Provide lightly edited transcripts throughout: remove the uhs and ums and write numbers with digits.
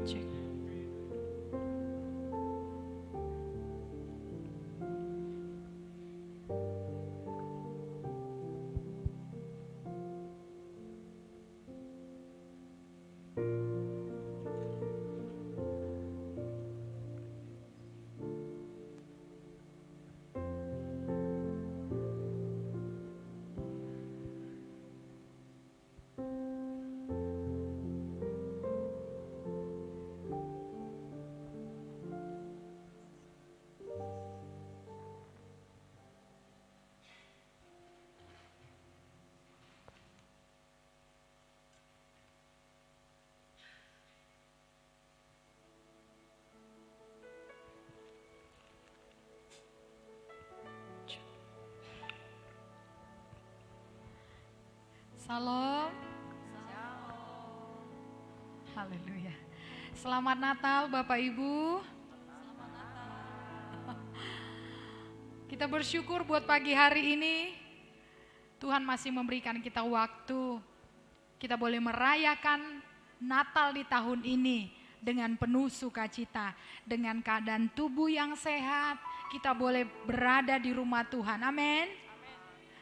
Cek. Salam. Haleluya. Selamat Natal Bapak Ibu. Kita bersyukur buat pagi hari ini. Tuhan masih memberikan kita waktu. Kita boleh merayakan Natal di tahun ini dengan penuh sukacita. Dengan keadaan tubuh yang sehat, kita boleh berada di rumah Tuhan. Amin.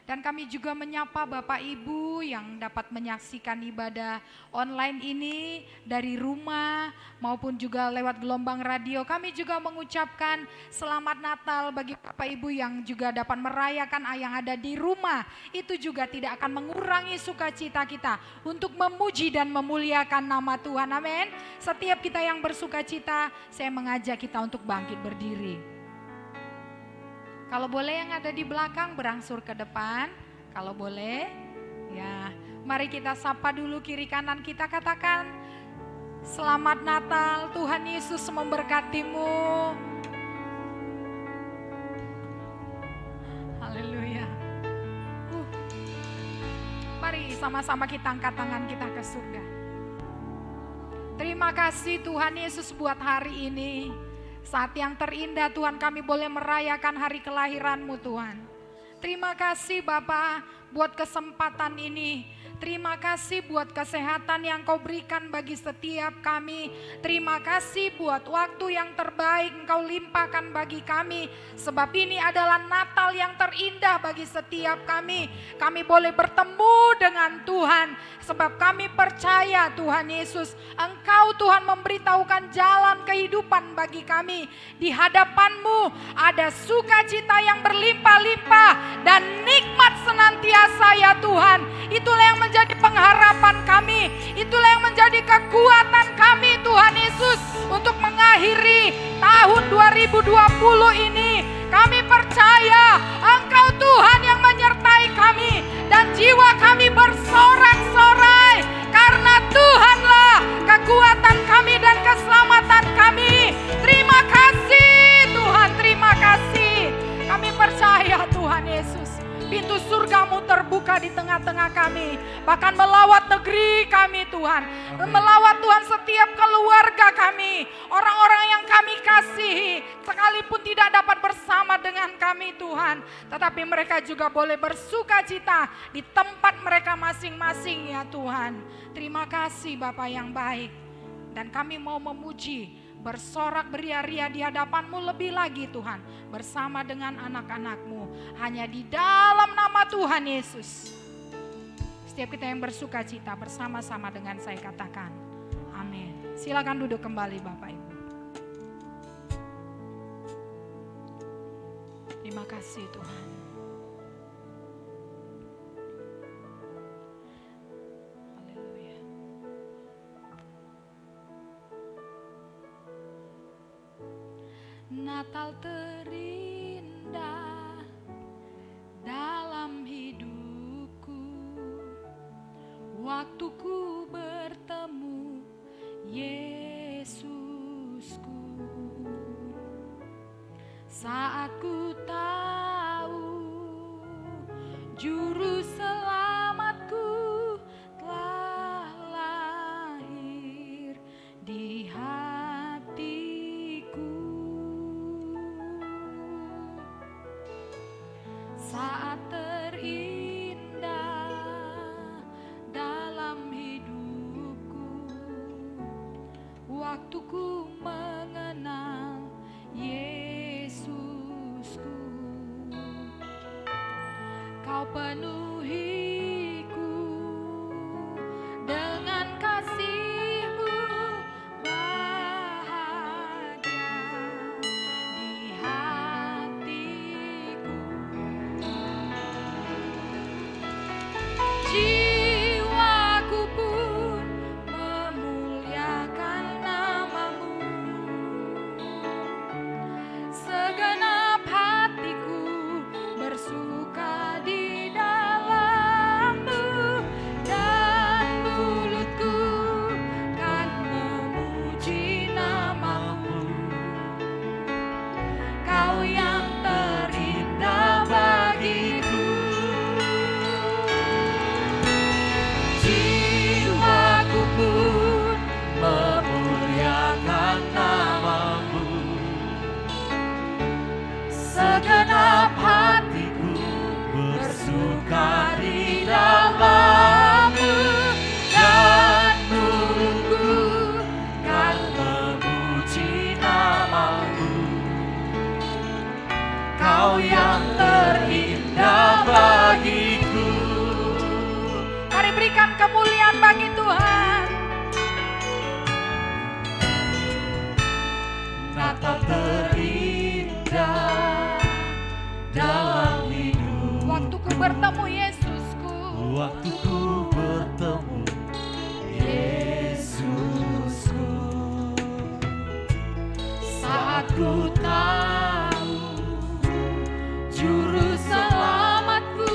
Dan kami juga menyapa Bapak Ibu yang dapat menyaksikan ibadah online ini dari rumah maupun juga lewat gelombang radio. Kami juga mengucapkan selamat Natal bagi Bapak Ibu yang juga dapat merayakan yang ada di rumah. Itu juga tidak akan mengurangi sukacita kita untuk memuji dan memuliakan nama Tuhan. Amin. Setiap kita yang bersukacita, saya mengajak kita untuk bangkit berdiri. Kalau boleh yang ada di belakang berangsur ke depan. Kalau boleh, ya mari kita sapa dulu kiri kanan kita, katakan selamat Natal, Tuhan Yesus memberkatimu. Haleluya. Mari sama-sama kita angkat tangan kita ke surga. Terima kasih Tuhan Yesus buat hari ini. Saat yang terindah Tuhan, kami boleh merayakan hari kelahiran-Mu Tuhan. Terima kasih Bapa buat kesempatan ini. Terima kasih buat kesehatan yang Kau berikan bagi setiap kami. Terima kasih buat waktu yang terbaik Engkau limpahkan bagi kami. Sebab ini adalah Natal yang terindah bagi setiap kami. Kami boleh bertemu dengan Tuhan. Sebab kami percaya Tuhan Yesus, Engkau Tuhan memberitahukan jalan kehidupan bagi kami. Di hadapan-Mu ada sukacita yang berlimpah-limpah dan nikmat senantiasa ya Tuhan. Itulah yang menjadi pengharapan kami. Itulah yang menjadi kekuatan kami Tuhan Yesus untuk mengakhiri tahun 2020 ini. Kami percaya Engkau Tuhan yang menyertai kami dan jiwa kami bersorak-sorai karena Tuhanlah kekuatan kami dan keselamatan kami. Terima kasih Tuhan, terima kasih. Kami percaya Tuhan Yesus, pintu surga-Mu terbuka di tengah-tengah kami. Bahkan melawat negeri kami Tuhan. Melawat Tuhan setiap keluarga kami. Orang-orang yang kami kasihi. Sekalipun tidak dapat bersama dengan kami Tuhan. Tetapi mereka juga boleh bersuka cita di tempat mereka masing-masing ya Tuhan. Terima kasih Bapa yang baik. Dan kami mau memuji, bersorak beria-ria di hadapan-Mu lebih lagi Tuhan. Bersama dengan anak-anak-Mu. Hanya di dalam nama Tuhan Yesus. Setiap kita yang bersuka cita bersama-sama dengan saya katakan. Amin. Silakan duduk kembali Bapak Ibu. Terima kasih Tuhan. Haleluya. Natal terindah dalam hidupku, waktu ku bertemu Yesusku. Saat ku tahu juru selamatku telah lahir di hatiku. Saat terindah dalam hidupku, waktu ku mengenal Yesusku. Kau penuhiku dengan kasih-Mu, bahagia di hatiku. Jiwaku pun memuliakan nama-Mu. Segenap hatiku bersuka di dalam-Mu, dan mulutku kan memuji nama-Mu. Kau yang terindah bagiku. Jiwaku pun memuliakan nama-Mu. Segenap hatiku bersuka di dalam-Mu, dan mulutku kan memuji nama-Mu. Kau yang terindah bagiku. Mari berikan kemuliaan bagi Tuhan. Natal terindah dalam hidup. Waktuku bertemu Yesusku. Waktuku bertemu Yesusku. Saat ku tahu juru selamatku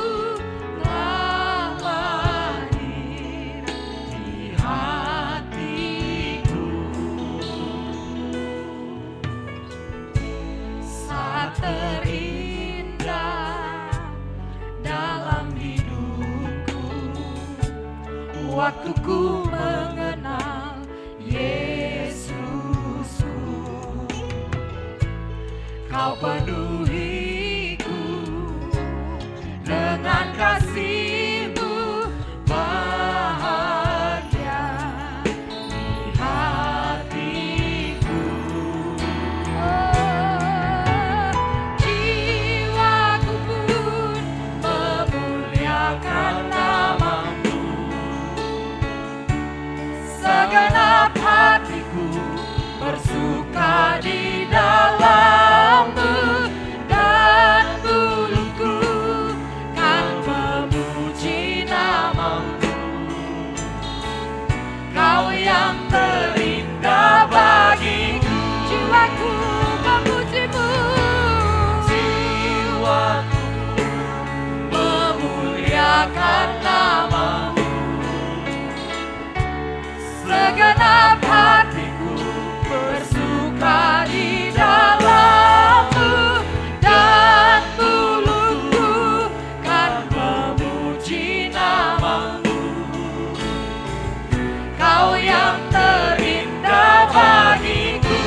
telah lahir di hatiku. Saat terindah dalam hidupku, waktu ku mengenal Yesusku. Kau penuhiku dengan kasih-Mu, bahagia di hatiku. Jiwaku pun memuliakan nama-Mu, segenap hatiku bersuka di dalam-Mu, dan mulutku kan memuji nama-Mu. Kau yang terindah bagiku, jiwaku memuji-Mu. jiwaku memuliakan nama-Mu, segenap hatiku bersuka di dalam-Mu, dan mulutku kan memuji nama-Mu. Kau yang terindah bagiku.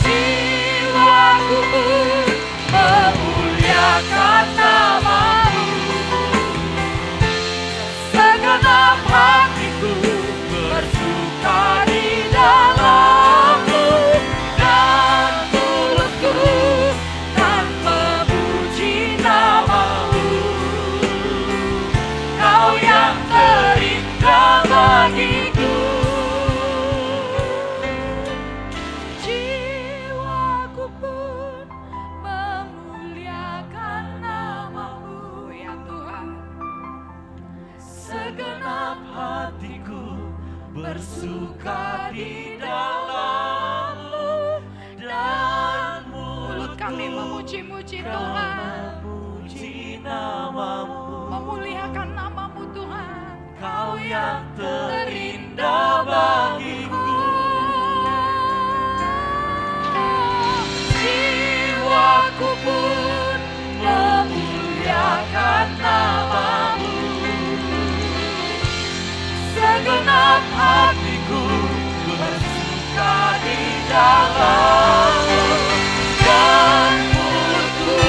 Jiwaku pun memuliakan nama-Mu, segenap hatiku bersuka di dalam-Mu, dan mulutku kan memuji nama-Mu. Kau yang terindah bagiku. Jiwaku pun memuliakan nama-Mu, ya Tuhan. Segenap hatiku bersuka di dalam-Mu, dan Mulut kami memuji-muji mulutku Tuhan, memuji nama-Mu. memuliakan nama-Mu Tuhan. Kau yang terindah bagiku. Jiwaku pun memuliakan nama-Mu, segenap hatiku bersuka di dalam-Mu, dan mulutku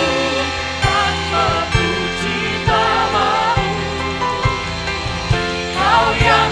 kan memuji nama-Mu. Kau yang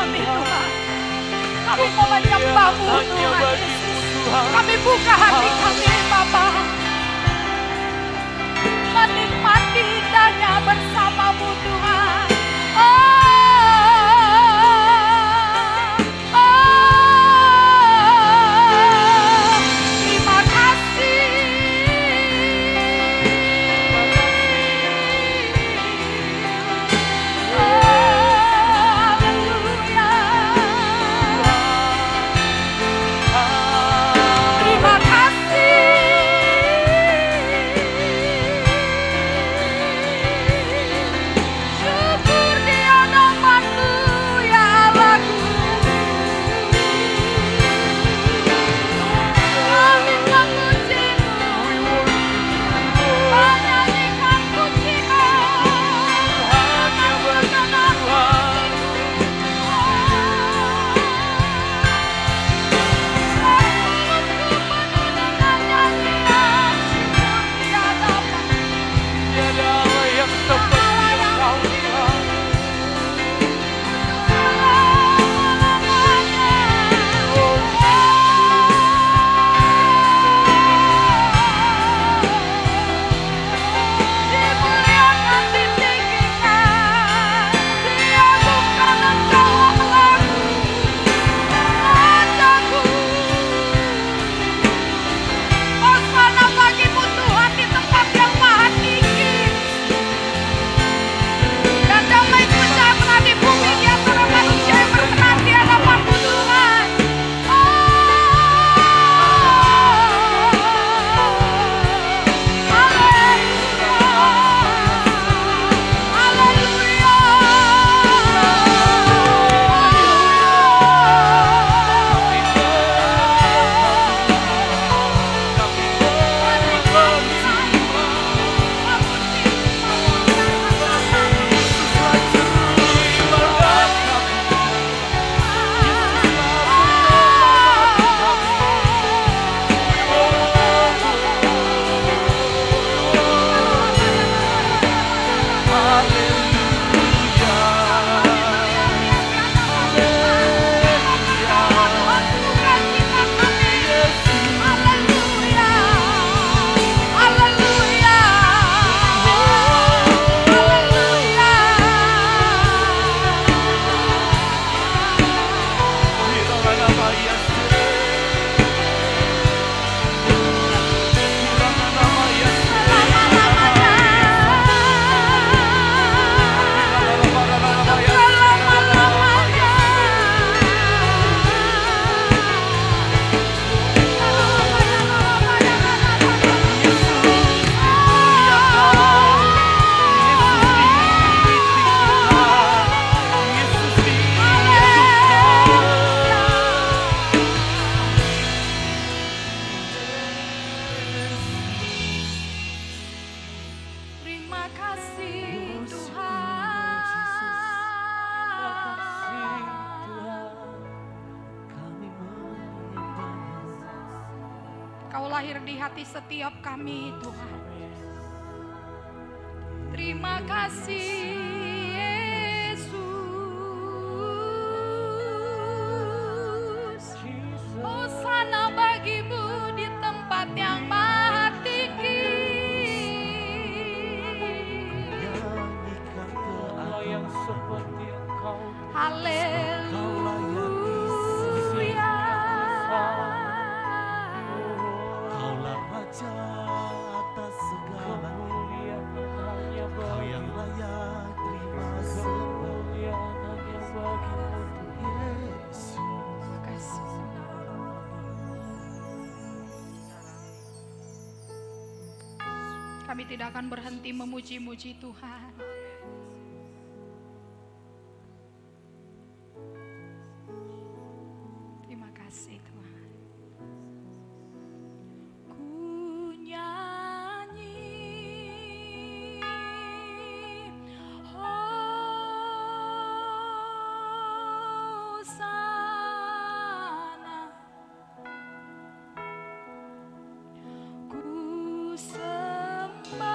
kami Tuhan. Kami mau menyembah-Mu Tuhan Yesus. Kami buka hati kami Bapa, menikmati indahnya bersama-Mu Tuhan. Terima kasih. Haleluya. Terima kasih. Syukur Dia namamu ya Allahku. Kami memuji-Mu, menyanyikan puji-Mu. Hanya berkenan-Mu. Mulutku penuh dengan nyanyian syukur di hadapan-Mu. Tiada Allah yang seperti Engkau Tuhan. Dimuliakan, ditinggikan, diagungkan Engkau Allahku, Rajaku. Hosana bagi-Mu Tuhan di tempat yang maha tinggi. Dan damai sejahtera di bumi di antara manusia yang berkenan di hadapan-Mu Tuhan. Haleluya. Terima kasih Tuhan. Kau lahir di hati setiap kami Tuhan. Terima kasih Yesus. Hosana bagi-Mu di tempat yang maha tinggi. Allah yang seperti Engkau. Haleluya. Kaulah Raja atas segala, Kemuliaan hanya Kau bagi yang layak terima sembah. kemuliaan hanya bagi-Mu. Yesus. Terima kasih. Kami tidak akan berhenti memuji-muji Tuhan. Terima kasih Tuhan. Ku nyanyi Hosana. Ku sembah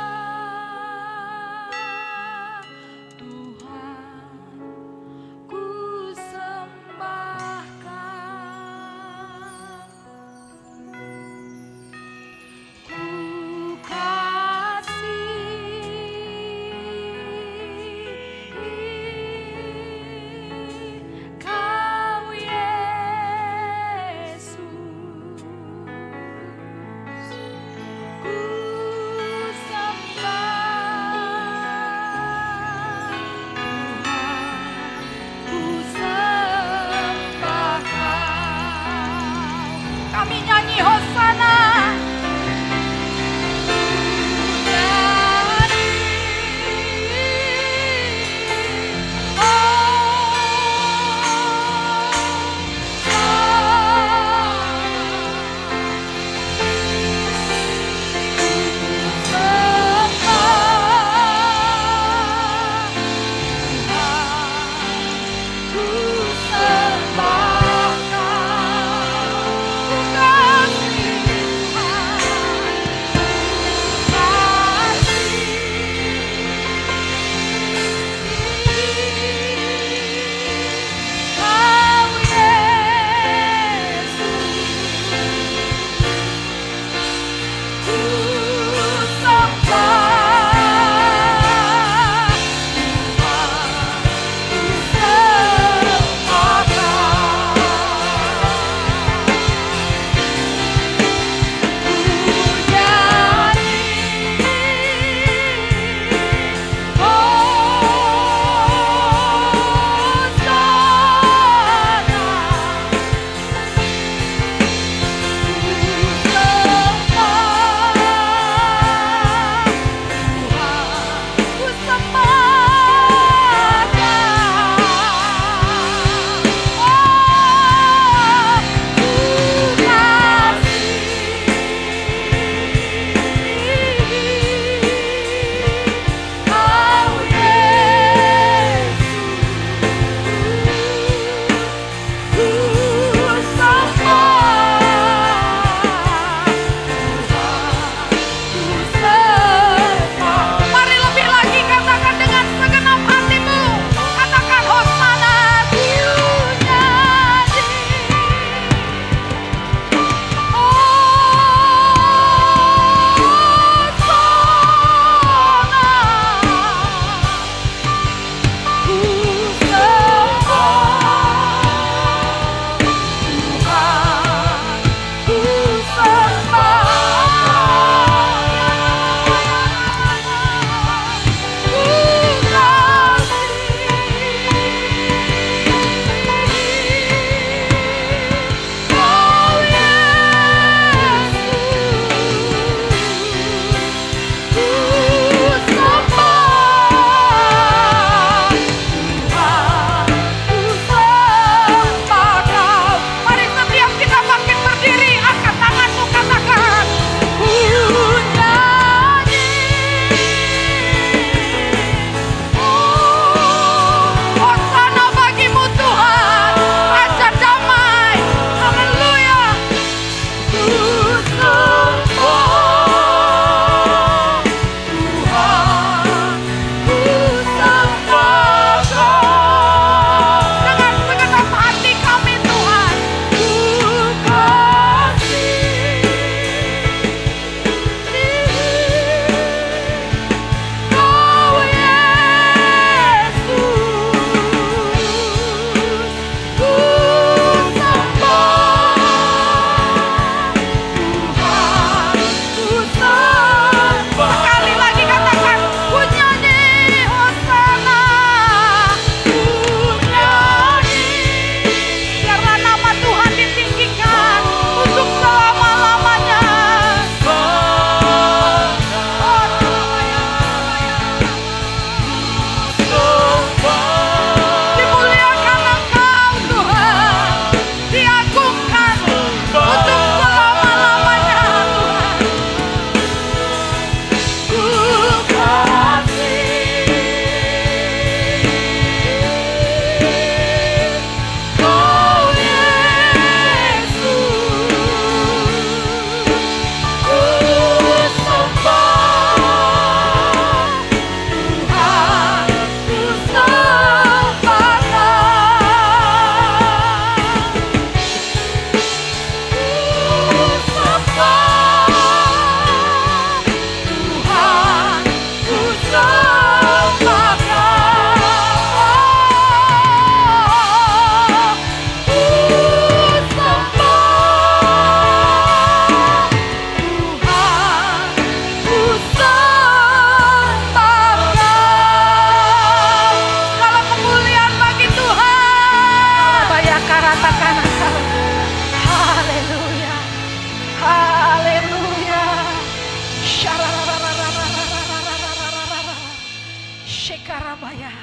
Shekarabaya.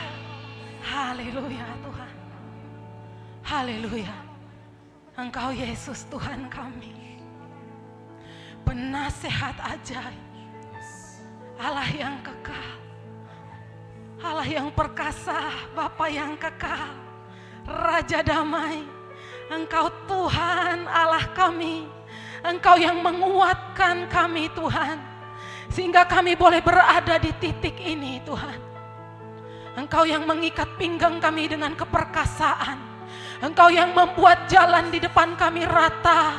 Haleluya Tuhan. Haleluya. Engkau Yesus Tuhan kami. Penasehat ajaib. Allah yang kekal. Allah yang perkasa, Bapa yang kekal. Raja damai. Engkau Tuhan Allah kami. Engkau yang menguatkan kami Tuhan. Sehingga kami boleh berada di titik ini Tuhan. Engkau yang mengikat pinggang kami dengan keperkasaan. Engkau yang membuat jalan di depan kami rata.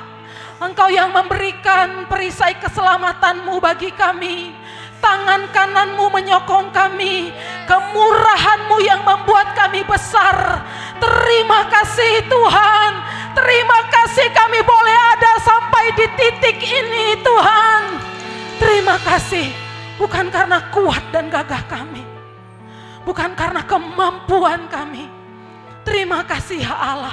Engkau yang memberikan perisai keselamatanmu bagi kami. Tangan kananmu menyokong kami. Kemurahanmu yang membuat kami besar. Terima kasih Tuhan. Terima kasih kami boleh ada sampai di titik ini Tuhan. Terima kasih. Bukan karena kuat dan gagah kami. Bukan karena kemampuan kami. Terima kasih ya Allah.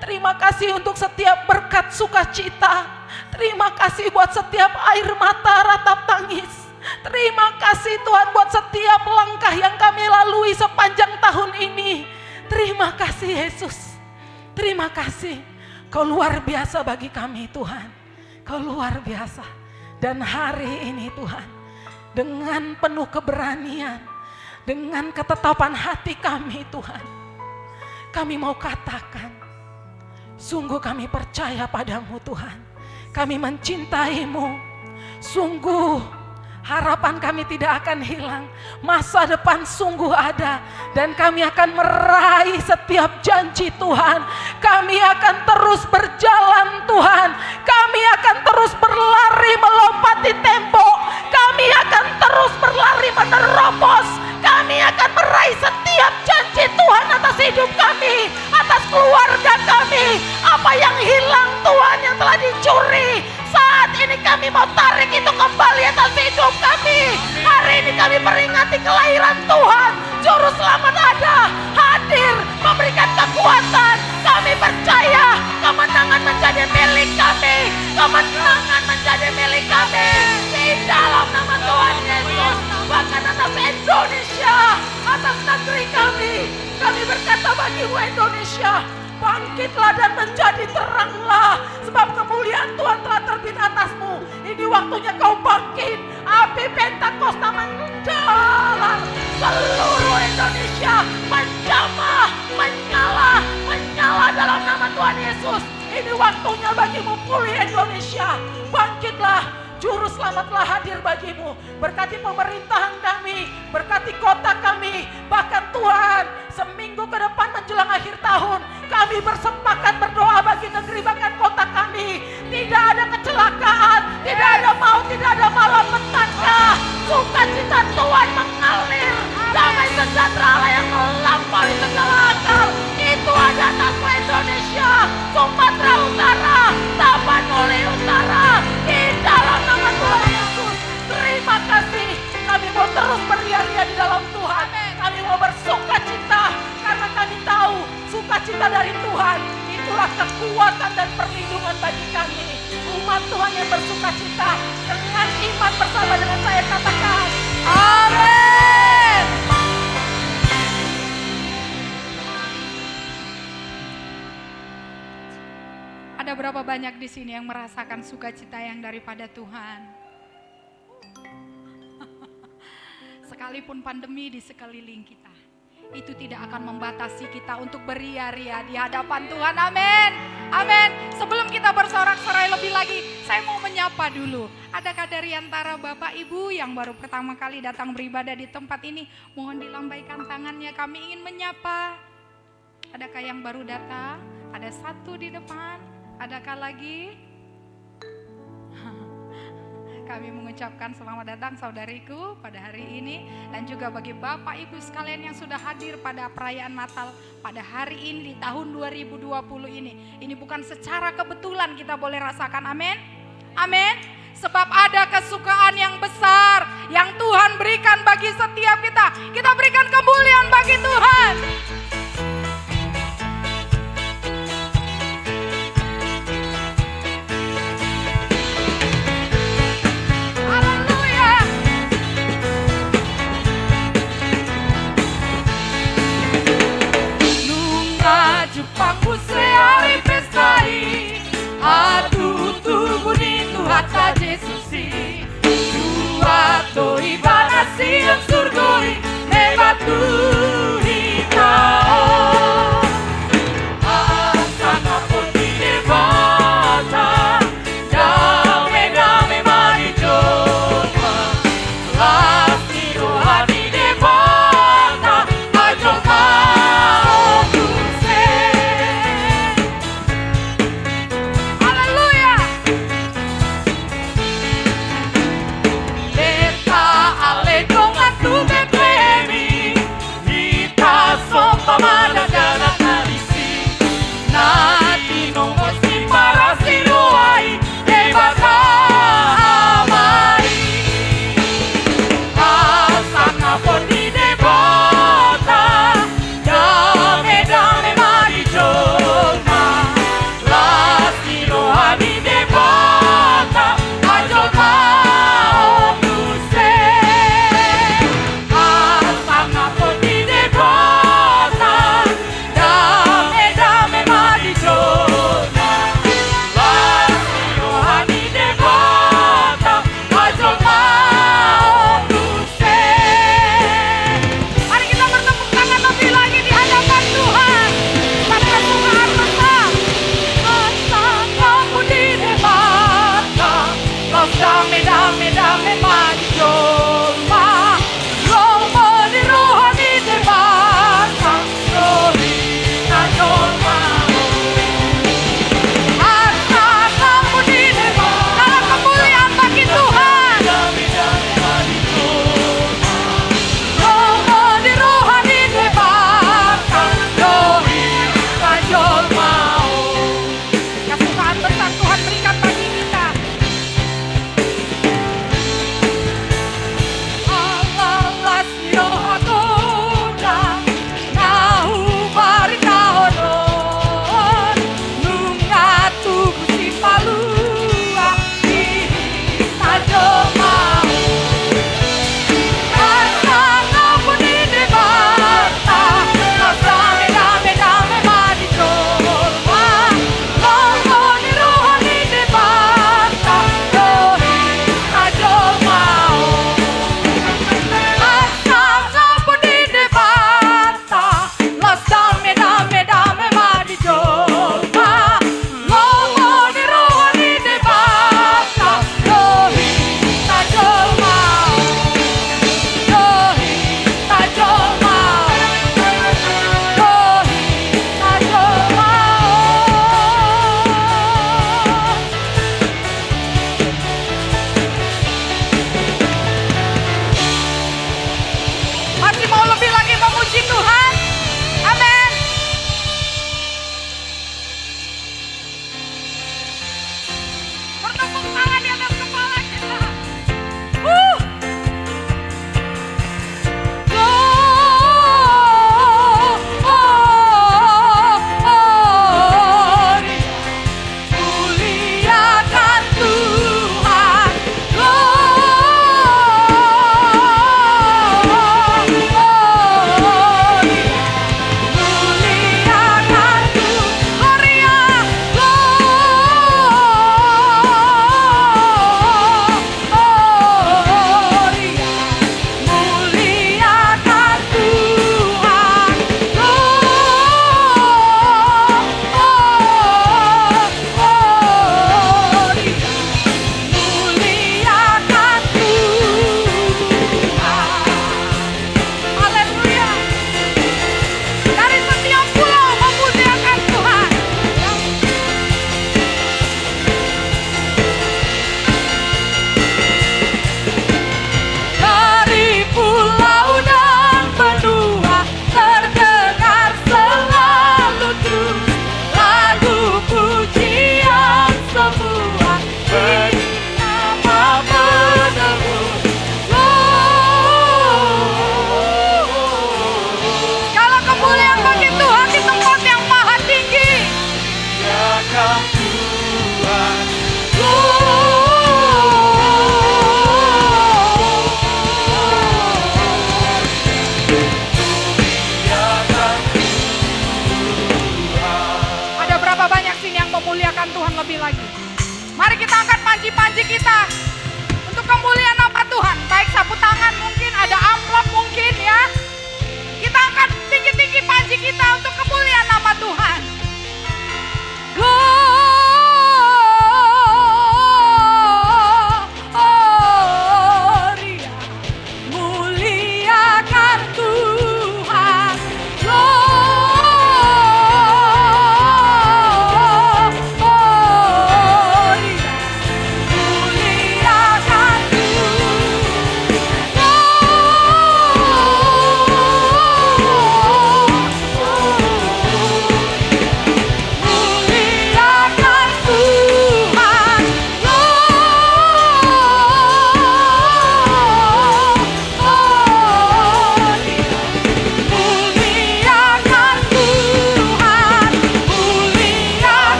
Terima kasih untuk setiap berkat sukacita. Terima kasih buat setiap air mata ratap tangis. Terima kasih Tuhan buat setiap langkah yang kami lalui sepanjang tahun ini. Terima kasih Yesus. Terima kasih. Kau luar biasa bagi kami Tuhan. Kau luar biasa. Dan hari ini Tuhan, dengan penuh keberanian, dengan ketetapan hati kami Tuhan, kami mau katakan, sungguh kami percaya padamu Tuhan. Kami mencintaimu. Sungguh harapan kami tidak akan hilang. Masa depan sungguh ada. Dan kami akan meraih setiap janji Tuhan. Kami akan terus berjalan Tuhan. Kami akan terus berlari melompati tembok. Kami akan terus berlari menerobos. Kami akan meraih setiap janji Tuhan atas hidup kami. Atas keluarga kami. Apa yang hilang Tuhan yang telah dicuri. Saat ini kami mau tarik itu kembali atas hidup kami. Hari ini kami peringati kelahiran Tuhan. Juru selamat ada, hadir, memberikan kekuatan. Kami percaya kemenangan menjadi milik kami. Kemenangan menjadi milik kami. Di dalam nama Tuhan Yesus. Bahkan atas Indonesia, atas negeri kami. Kami berkata bagimu Indonesia, bangkitlah dan menjadi teranglah. Sebab kemuliaan Tuhan telah terbit atasmu. Ini waktunya kau bangkit. Api Pentakosta menjalar seluruh Indonesia. Menjamah, menyala, menyala dalam nama Tuhan Yesus. Ini waktunya bagimu pulih Indonesia. Bangkitlah. Juru selamatlah hadir bagimu. Berkati pemerintahan kami, berkati kota kami. Bahkan Tuhan, seminggu ke depan menjelang akhir tahun, kami bersepakat berdoa bagi negeri bahkan kota kami. Tidak ada kecelakaan, tidak ada maut, tidak ada malapetaka. Sukacita Tuhan mengalir. Damai sejahtera Allah yang melampaui segala akal. Itu ada atasmu Indonesia, Sumatera Utara, Tapanuli Utara. Di dalam nama Tuhan Yesus, terima kasih. Kami mau terus beria-ria di dalam Tuhan. Kami mau bersukacita karena kami tahu sukacita dari Tuhan itulah kekuatan dan perlindungan bagi kami. Umat Tuhan yang bersukacita dengan iman bersama dengan saya katakan, amin. Ada berapa banyak di sini yang merasakan sukacita yang daripada Tuhan? Sekalipun pandemi di sekeliling kita, itu tidak akan membatasi kita untuk beria-ria di hadapan Tuhan. Amin. Amin. Sebelum kita bersorak-sorai lebih lagi, saya mau menyapa dulu. Adakah dari antara Bapak Ibu yang baru pertama kali datang beribadah di tempat ini, mohon dilambaikan tangannya, kami ingin menyapa. Adakah yang baru datang? Ada satu di depan. Adakah lagi? Kami mengucapkan selamat datang saudariku pada hari ini. Dan juga bagi Bapak Ibu sekalian yang sudah hadir pada perayaan Natal pada hari ini di tahun 2020 ini. Ini bukan secara kebetulan kita boleh rasakan, amin. Amin. Sebab ada kesukaan yang besar yang Tuhan berikan bagi setiap kita. Kita berikan kemuliaan bagi Tuhan.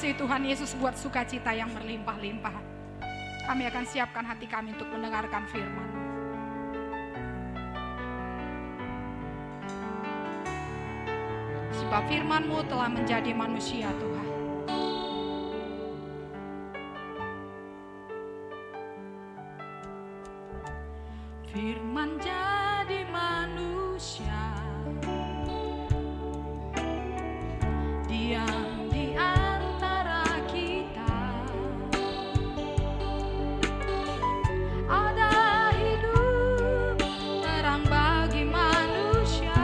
kasih Tuhan Yesus buat sukacita yang berlimpah-limpah. Kami akan siapkan hati kami untuk mendengarkan firman. Sebab firman-Mu telah menjadi manusia Tuhan. Firman jadi manusia, diam di antara kita. Ada hidup terang bagi manusia.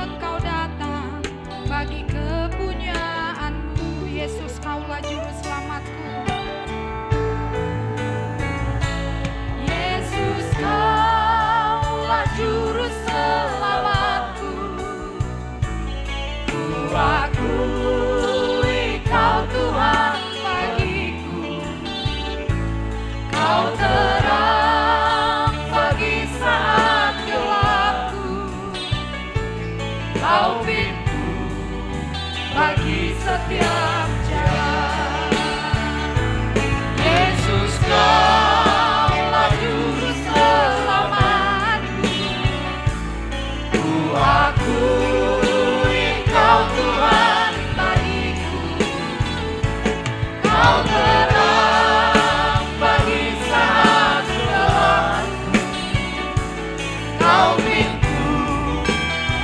Engkau datang bagi kepunyaan-Mu. Yesus, Kaulah juru selamatku. Yesus, Kaulah juru selamatku. Ku akui Kau Tuhan bagiku. Kau terang bagi saat gelapku. Kau pintu bagi setiap jalan. Yesus, Kaulah juru selamatku. Ku akui Kau Tuhan bagiku. Kau terang bagi saat gelapku. Kau pintu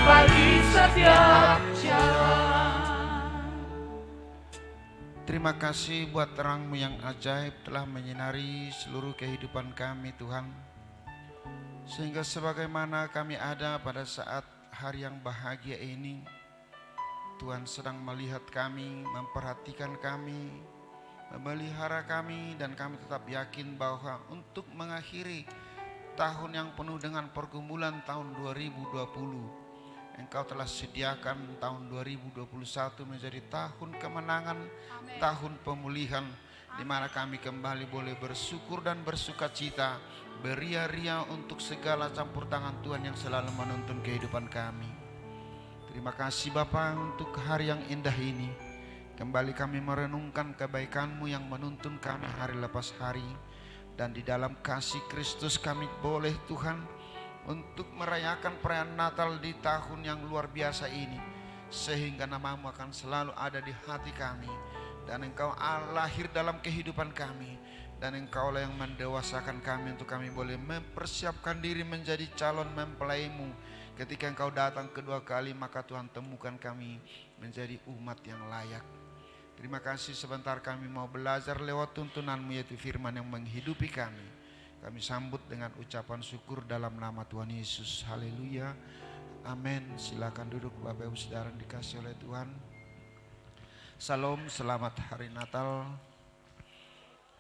bagi setiap jalan. Terima kasih buat terang-Mu yang ajaib telah menyinari seluruh kehidupan kami Tuhan. Sehingga sebagaimana kami ada pada saat hari yang bahagia ini, Tuhan sedang melihat kami, memperhatikan kami, memelihara kami, dan kami tetap yakin bahwa untuk mengakhiri tahun yang penuh dengan pergumulan tahun 2020, Engkau telah sediakan tahun 2021 menjadi tahun kemenangan, tahun pemulihan, di mana kami kembali boleh bersyukur dan bersukacita, beria-ria untuk segala campur tangan Tuhan yang selalu menuntun kehidupan kami. Terima kasih Bapa untuk hari yang indah ini. Kembali kami merenungkan kebaikan-Mu yang menuntun kami hari lepas hari. Dan di dalam kasih Kristus kami boleh Tuhan untuk merayakan perayaan Natal di tahun yang luar biasa ini. Sehingga nama-Mu akan selalu ada di hati kami. Dan Engkau lahir dalam kehidupan kami. Dan Engkaulah yang mendewasakan kami untuk kami boleh mempersiapkan diri menjadi calon mempelai-Mu. Ketika Engkau datang kedua kali, maka Tuhan temukan kami menjadi umat yang layak. Terima kasih, sebentar kami mau belajar lewat tuntunan-Mu, yaitu firman yang menghidupi kami. Kami sambut dengan ucapan syukur dalam nama Tuhan Yesus. Haleluya. Amin. Silakan duduk Bapak Ibu Saudara yang dikasihi oleh Tuhan. Salam, selamat hari Natal.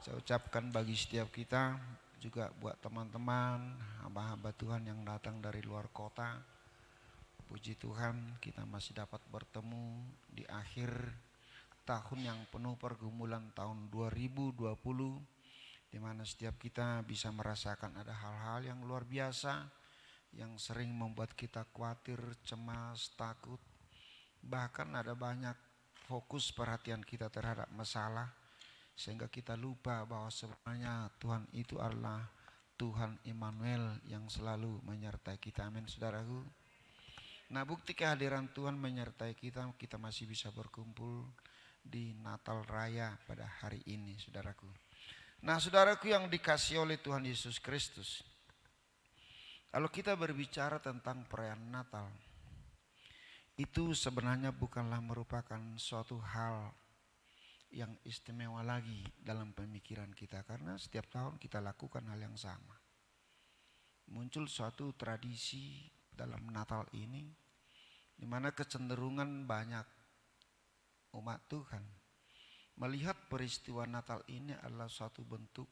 Saya ucapkan bagi setiap kita, juga buat teman-teman, hamba-hamba Tuhan yang datang dari luar kota. Puji Tuhan, kita masih dapat bertemu di akhir tahun yang penuh pergumulan tahun 2020, di mana setiap kita bisa merasakan ada hal-hal yang luar biasa yang sering membuat kita khawatir, cemas, takut. Bahkan ada banyak fokus perhatian kita terhadap masalah, sehingga kita lupa bahwa sebenarnya Tuhan itu adalah Tuhan Immanuel yang selalu menyertai kita. Amin, saudaraku. Nah, bukti kehadiran Tuhan menyertai kita, kita masih bisa berkumpul di Natal Raya pada hari ini, saudaraku. Nah, saudaraku yang dikasihi oleh Tuhan Yesus Kristus, kalau kita berbicara tentang perayaan Natal, itu sebenarnya bukanlah merupakan suatu hal yang istimewa lagi dalam pemikiran kita, karena setiap tahun kita lakukan hal yang sama. Muncul suatu tradisi dalam Natal ini, di mana kecenderungan banyak umat Tuhan melihat peristiwa Natal ini adalah suatu bentuk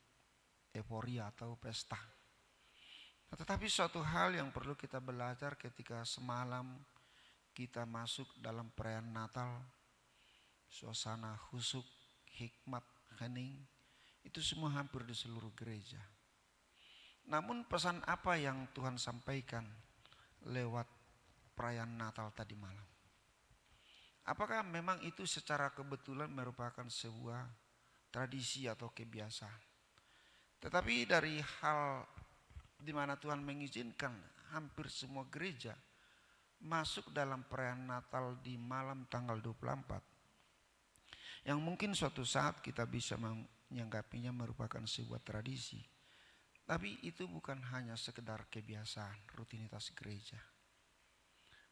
euforia atau pesta. Tetapi suatu hal yang perlu kita belajar ketika semalam kita masuk dalam perayaan Natal, suasana khusyuk, hikmat, hening, itu semua hampir di seluruh gereja. Namun pesan apa yang Tuhan sampaikan lewat perayaan Natal tadi malam? Apakah memang itu secara kebetulan merupakan sebuah tradisi atau kebiasaan? Tetapi dari hal di mana Tuhan mengizinkan hampir semua gereja masuk dalam perayaan Natal di malam tanggal 24, yang mungkin suatu saat kita bisa menyanggapinya merupakan sebuah tradisi. Tapi itu bukan hanya sekedar kebiasaan, rutinitas gereja.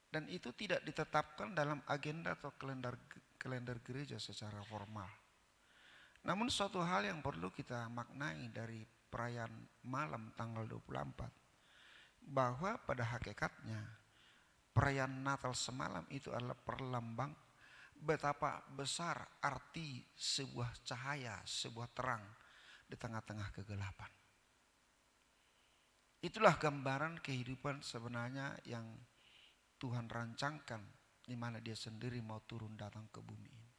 Dan itu tidak ditetapkan dalam agenda atau kalender gereja secara formal. Namun suatu hal yang perlu kita maknai dari perayaan malam tanggal 24, bahwa pada hakikatnya perayaan Natal semalam itu adalah perlambang betapa besar arti sebuah cahaya, sebuah terang di tengah-tengah kegelapan. Itulah gambaran kehidupan sebenarnya yang Tuhan rancangkan, di mana Dia sendiri mau turun datang ke bumi ini.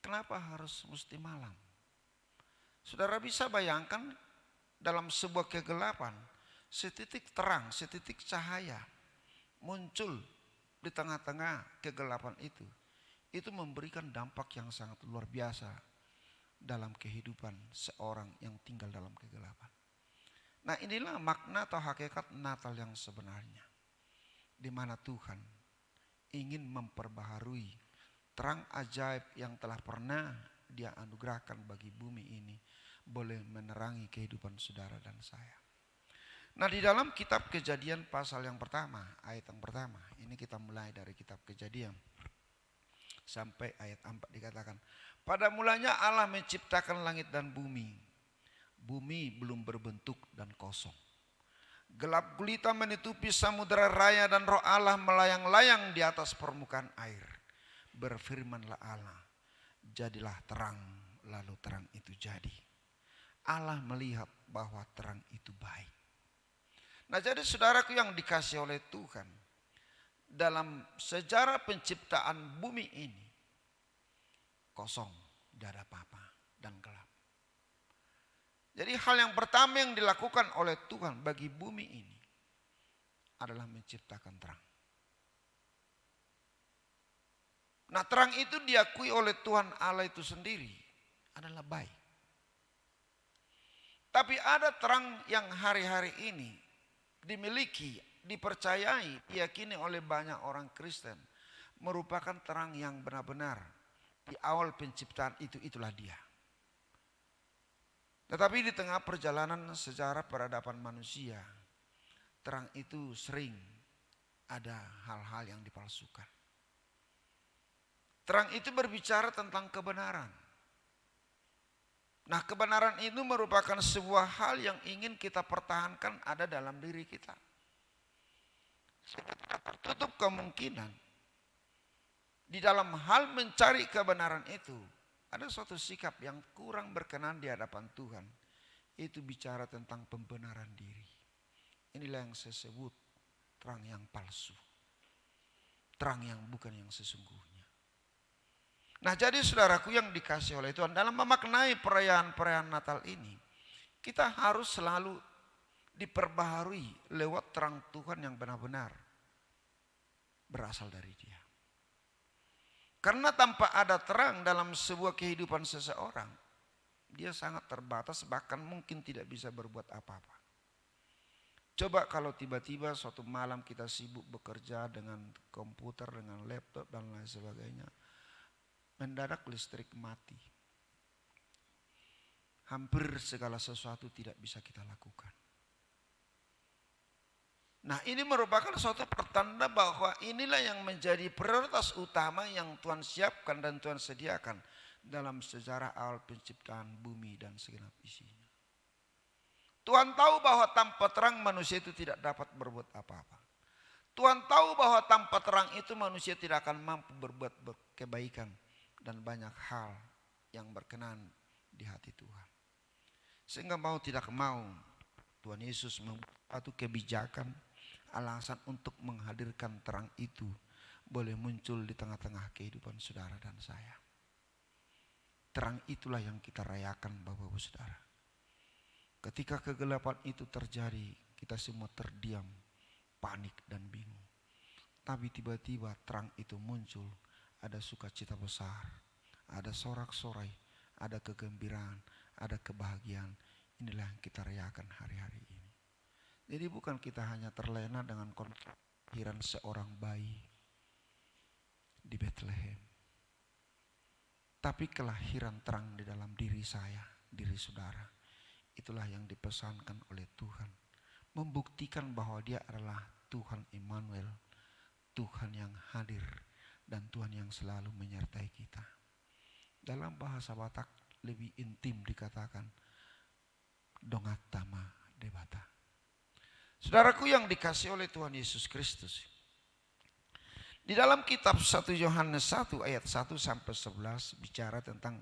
Kenapa harus mesti malam? Saudara bisa bayangkan dalam sebuah kegelapan, setitik terang, setitik cahaya muncul di tengah-tengah kegelapan itu. Itu memberikan dampak yang sangat luar biasa dalam kehidupan seorang yang tinggal dalam kegelapan. Nah, inilah makna atau hakikat Natal yang sebenarnya, di mana Tuhan ingin memperbaharui terang ajaib yang telah pernah Dia anugerahkan bagi bumi ini, boleh menerangi kehidupan saudara dan saya. Nah, di dalam kitab Kejadian pasal yang pertama, ayat yang pertama, ini kita mulai dari kitab Kejadian sampai ayat 4 dikatakan, pada mulanya Allah menciptakan langit dan bumi. Bumi belum berbentuk dan kosong. Gelap gulita menutupi samudera raya dan roh Allah melayang-layang di atas permukaan air. Berfirmanlah Allah, jadilah terang, lalu terang itu jadi. Allah melihat bahwa terang itu baik. Nah, jadi saudaraku yang dikasih oleh Tuhan, dalam sejarah penciptaan bumi ini, kosong, tidak ada apa-apa dan gelap. Jadi hal yang pertama yang dilakukan oleh Tuhan bagi bumi ini adalah menciptakan terang. Nah, terang itu diakui oleh Tuhan Allah itu sendiri adalah baik. Tapi ada terang yang hari-hari ini dimiliki, dipercayai, diyakini oleh banyak orang Kristen, merupakan terang yang benar-benar di awal penciptaan itulah dia. Tetapi di tengah perjalanan sejarah peradaban manusia, terang itu sering ada hal-hal yang dipalsukan. Terang itu berbicara tentang kebenaran. Nah, kebenaran itu merupakan sebuah hal yang ingin kita pertahankan ada dalam diri kita. Tertutup kemungkinan di dalam hal mencari kebenaran itu, ada suatu sikap yang kurang berkenan di hadapan Tuhan. Itu bicara tentang pembenaran diri. Inilah yang saya sebut terang yang palsu. Terang yang bukan yang sesungguhnya. Nah, jadi saudaraku yang dikasih oleh Tuhan, dalam memaknai perayaan-perayaan Natal ini, kita harus selalu diperbaharui lewat terang Tuhan yang benar-benar berasal dari Dia. Karena tanpa ada terang dalam sebuah kehidupan seseorang, dia sangat terbatas, bahkan mungkin tidak bisa berbuat apa-apa. Coba kalau tiba-tiba suatu malam kita sibuk bekerja dengan komputer, dengan laptop dan lain sebagainya, mendadak listrik mati. Hampir segala sesuatu tidak bisa kita lakukan. Nah, ini merupakan suatu pertanda bahwa inilah yang menjadi prioritas utama yang Tuhan siapkan dan Tuhan sediakan dalam sejarah awal penciptaan bumi dan segenap isinya. Tuhan tahu bahwa tanpa terang manusia itu tidak dapat berbuat apa-apa. Tuhan tahu bahwa tanpa terang itu manusia tidak akan mampu berbuat kebaikan dan banyak hal yang berkenan di hati Tuhan. Sehingga mau tidak mau Tuhan Yesus membuat suatu kebijakan, alasan untuk menghadirkan terang itu boleh muncul di tengah-tengah kehidupan saudara dan saya. Terang itulah yang kita rayakan Bapak-Ibu Saudara. Ketika kegelapan itu terjadi, kita semua terdiam, panik dan bingung. Tapi tiba-tiba terang itu muncul, ada sukacita besar, ada sorak-sorai, ada kegembiraan, ada kebahagiaan. Inilah yang kita rayakan hari-hari ini. Jadi bukan kita hanya terlena dengan kelahiran seorang bayi di Bethlehem, tapi kelahiran terang di dalam diri saya, diri saudara. Itulah yang dipesankan oleh Tuhan, membuktikan bahwa Dia adalah Tuhan Immanuel, Tuhan yang hadir dan Tuhan yang selalu menyertai kita. Dalam bahasa Batak lebih intim dikatakan dongatama debata. Saudaraku yang dikasih oleh Tuhan Yesus Kristus, di dalam kitab 1 Yohanes 1 ayat 1 sampai 11 bicara tentang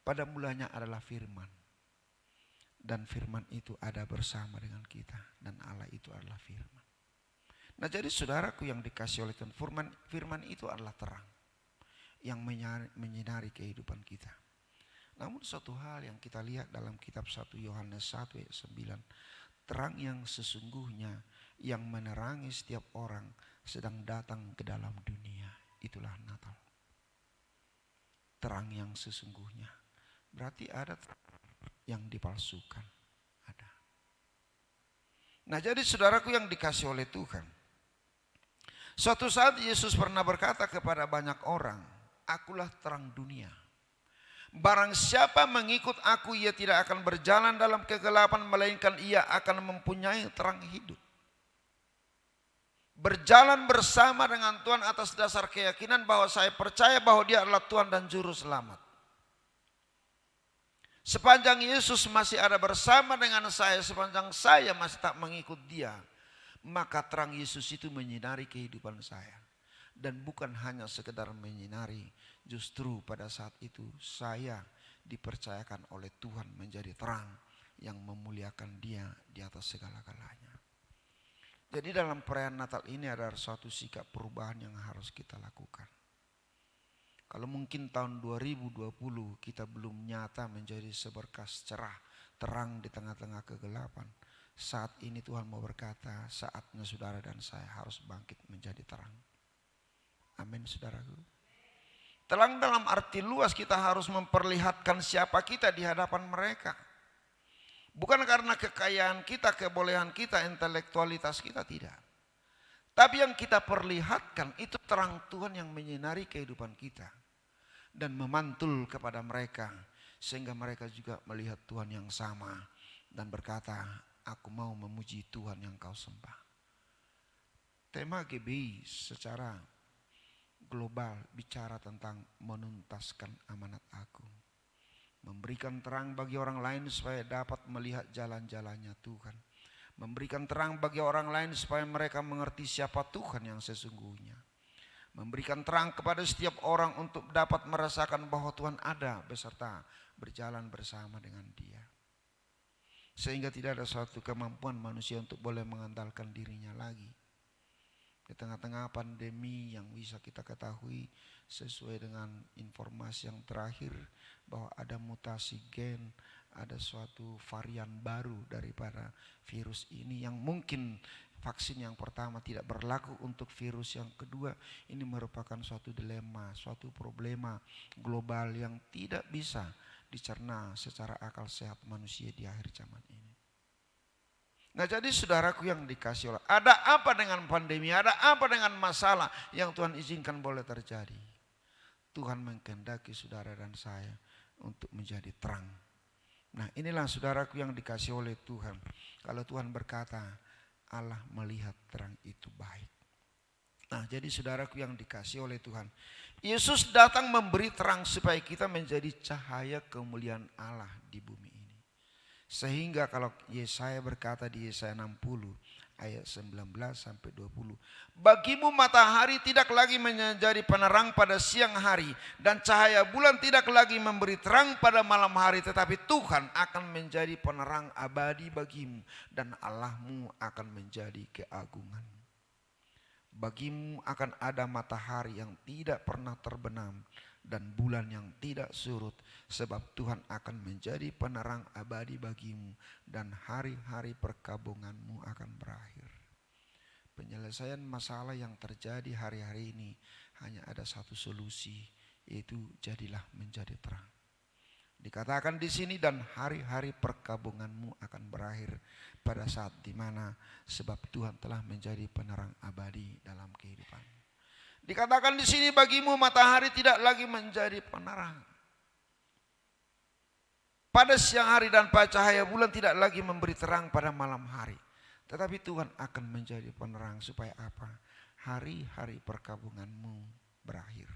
pada mulanya adalah firman. Dan firman itu ada bersama dengan kita, dan Allah itu adalah firman. Nah, jadi saudaraku yang dikasih oleh Tuhan, firman itu adalah terang yang menyinari kehidupan kita. Namun satu hal yang kita lihat dalam kitab 1 Yohanes 1 ayat 9, terang yang sesungguhnya yang menerangi setiap orang sedang datang ke dalam dunia. Itulah Natal. Terang yang sesungguhnya. Berarti ada yang dipalsukan. Ada. Nah, jadi saudaraku yang dikasih oleh Tuhan, suatu saat Yesus pernah berkata kepada banyak orang, akulah terang dunia. Barang siapa mengikut aku, ia tidak akan berjalan dalam kegelapan, melainkan ia akan mempunyai terang hidup. Berjalan bersama dengan Tuhan atas dasar keyakinan bahwa saya percaya bahwa Dia adalah Tuhan dan Juru Selamat. Sepanjang Yesus masih ada bersama dengan saya, sepanjang saya masih tak mengikut Dia, maka terang Yesus itu menyinari kehidupan saya. Dan bukan hanya sekedar menyinari, justru pada saat itu saya dipercayakan oleh Tuhan menjadi terang yang memuliakan Dia di atas segala-galanya. Jadi dalam perayaan Natal ini ada suatu sikap perubahan yang harus kita lakukan. Kalau mungkin tahun 2020 kita belum nyata menjadi seberkas cerah, terang di tengah-tengah kegelapan. Saat ini Tuhan mau berkata, saatnya saudara dan saya harus bangkit menjadi terang. Amin saudaraku. Terang dalam arti luas, kita harus memperlihatkan siapa kita di hadapan mereka. Bukan karena kekayaan kita, kebolehan kita, intelektualitas kita, tidak. Tapi yang kita perlihatkan itu terang Tuhan yang menyinari kehidupan kita. Dan memantul kepada mereka. Sehingga mereka juga melihat Tuhan yang sama. Dan berkata, aku mau memuji Tuhan yang kau sembah. Tema GBI secara global bicara tentang menuntaskan amanat agung. Memberikan terang bagi orang lain supaya dapat melihat jalan-jalannya Tuhan. Memberikan terang bagi orang lain supaya mereka mengerti siapa Tuhan yang sesungguhnya. Memberikan terang kepada setiap orang untuk dapat merasakan bahwa Tuhan ada beserta berjalan bersama dengan Dia. Sehingga tidak ada suatu kemampuan manusia untuk boleh mengandalkan dirinya lagi. Di tengah-tengah pandemi yang bisa kita ketahui sesuai dengan informasi yang terakhir bahwa ada mutasi gen, ada suatu varian baru daripada virus ini yang mungkin vaksin yang pertama tidak berlaku untuk virus yang kedua. Ini merupakan suatu dilema, suatu problema global yang tidak bisa dicerna secara akal sehat manusia di akhir zaman ini. Nah, jadi saudaraku yang dikasih Allah, ada apa dengan pandemi, ada apa dengan masalah yang Tuhan izinkan boleh terjadi? Tuhan mengkehendaki saudara dan saya untuk menjadi terang. Nah, inilah saudaraku yang dikasih oleh Tuhan. Kalau Tuhan berkata, Allah melihat terang itu baik. Nah, jadi saudaraku yang dikasih oleh Tuhan, Yesus datang memberi terang supaya kita menjadi cahaya kemuliaan Allah di bumi ini. Sehingga kalau Yesaya berkata di Yesaya 60 ayat 19 sampai 20. Bagimu matahari tidak lagi menjadi penerang pada siang hari. Dan cahaya bulan tidak lagi memberi terang pada malam hari. Tetapi Tuhan akan menjadi penerang abadi bagimu. Dan Allahmu akan menjadi keagunganmu. Bagimu akan ada matahari yang tidak pernah terbenam. Dan bulan yang tidak surut, sebab Tuhan akan menjadi penerang abadi bagimu dan hari-hari perkabunganmu akan berakhir. Penyelesaian masalah yang terjadi hari-hari ini hanya ada satu solusi, yaitu jadilah menjadi terang. Dikatakan di sini, dan hari-hari perkabunganmu akan berakhir pada saat di mana sebab Tuhan telah menjadi penerang abadi dalam kehidupan. Dikatakan di sini, bagimu matahari tidak lagi menjadi penerang pada siang hari, dan pada cahaya bulan tidak lagi memberi terang pada malam hari. Tetapi Tuhan akan menjadi penerang supaya apa? Hari-hari perkabunganmu berakhir.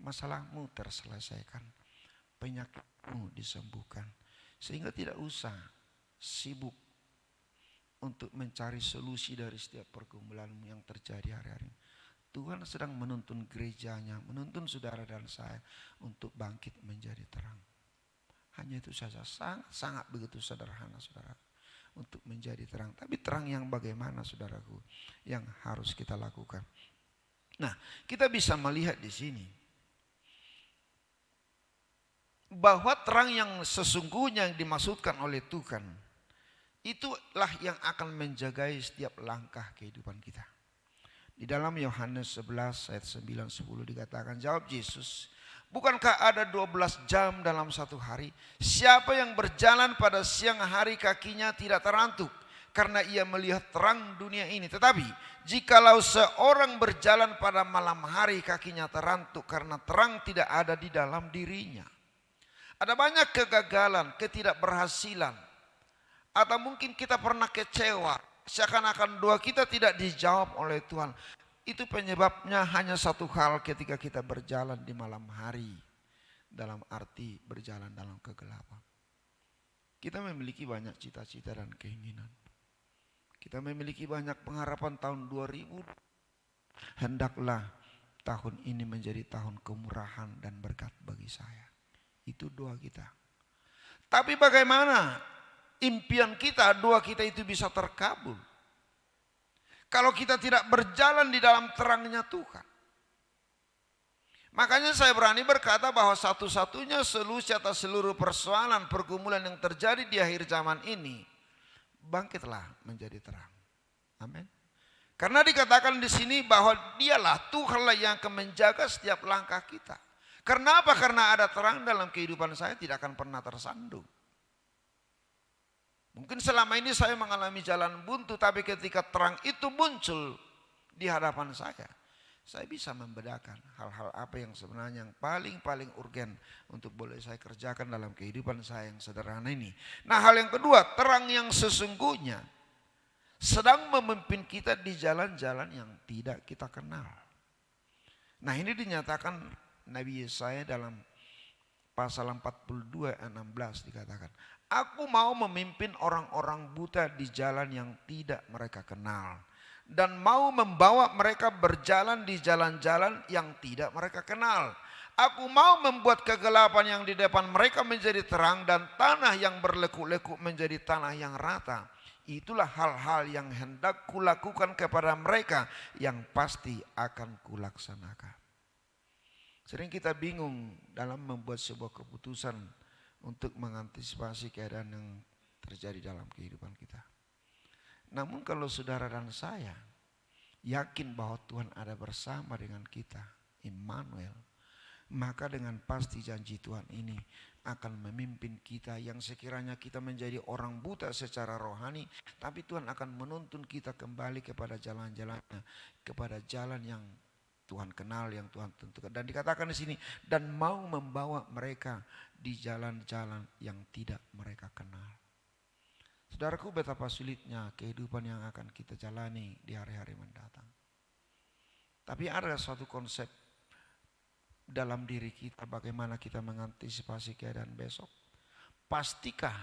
Masalahmu terselesaikan, penyakitmu disembuhkan, sehingga tidak usah sibuk untuk mencari solusi dari setiap pergumulanmu yang terjadi hari-hari. Tuhan sedang menuntun gerejanya, menuntun saudara dan saya untuk bangkit menjadi terang. Hanya itu saja, sangat begitu sederhana saudara, untuk menjadi terang. Tapi terang yang bagaimana saudaraku yang harus kita lakukan? Nah, kita bisa melihat di sini bahwa terang yang sesungguhnya yang dimaksudkan oleh Tuhan, itulah yang akan menjagai setiap langkah kehidupan kita. Di dalam Yohanes 11 ayat 9-10 dikatakan, jawab Yesus, bukankah ada 12 jam dalam satu hari? Siapa yang berjalan pada siang hari kakinya tidak terantuk, karena ia melihat terang dunia ini. Tetapi jikalau seorang berjalan pada malam hari, kakinya terantuk karena terang tidak ada di dalam dirinya. Ada banyak kegagalan, ketidakberhasilan, atau mungkin kita pernah kecewa, seakan-akan doa kita tidak dijawab oleh Tuhan. Itu penyebabnya hanya satu hal, ketika kita berjalan di malam hari, dalam arti berjalan dalam kegelapan. Kita memiliki banyak cita-cita dan keinginan. Kita memiliki banyak pengharapan tahun 2000. Hendaklah tahun ini menjadi tahun kemurahan dan berkat bagi saya. Itu doa kita. Tapi bagaimana impian kita, doa kita itu bisa terkabul kalau kita tidak berjalan di dalam terangnya Tuhan? Makanya saya berani berkata bahwa satu-satunya solusi atas seluruh persoalan pergumulan yang terjadi di akhir zaman ini, bangkitlah menjadi terang. Amin. Karena dikatakan di sini bahwa dialah Tuhanlah yang akan menjaga setiap langkah kita. Karena apa? Karena ada terang dalam kehidupan saya, tidak akan pernah tersandung. Mungkin selama ini saya mengalami jalan buntu, tapi ketika terang itu muncul di hadapan saya bisa membedakan hal-hal apa yang sebenarnya yang paling urgen untuk boleh saya kerjakan dalam kehidupan saya yang sederhana ini. Nah, hal yang kedua, terang yang sesungguhnya sedang memimpin kita di jalan-jalan yang tidak kita kenal. Nah, ini dinyatakan Nabi Yesaya dalam pasal 42 ayat 16 dikatakan, aku mau memimpin orang-orang buta di jalan yang tidak mereka kenal, dan mau membawa mereka berjalan di jalan-jalan yang tidak mereka kenal. Aku mau membuat kegelapan yang di depan mereka menjadi terang, dan tanah yang berlekuk-lekuk menjadi tanah yang rata. Itulah hal-hal yang hendak kulakukan kepada mereka, yang pasti akan kulaksanakan. Sering kita bingung dalam membuat sebuah keputusan untuk mengantisipasi keadaan yang terjadi dalam kehidupan kita. Namun kalau saudara dan saya yakin bahwa Tuhan ada bersama dengan kita, Immanuel, maka dengan pasti janji Tuhan ini akan memimpin kita, yang sekiranya kita menjadi orang buta secara rohani, tapi Tuhan akan menuntun kita kembali kepada jalan-jalannya, kepada jalan yang Tuhan kenal, yang Tuhan tentukan. Dan dikatakan di sini, dan mau membawa mereka di jalan-jalan yang tidak mereka kenal. Saudaraku, betapa sulitnya kehidupan yang akan kita jalani di hari-hari mendatang. Tapi ada suatu konsep dalam diri kita, bagaimana kita mengantisipasi keadaan besok. Pastikah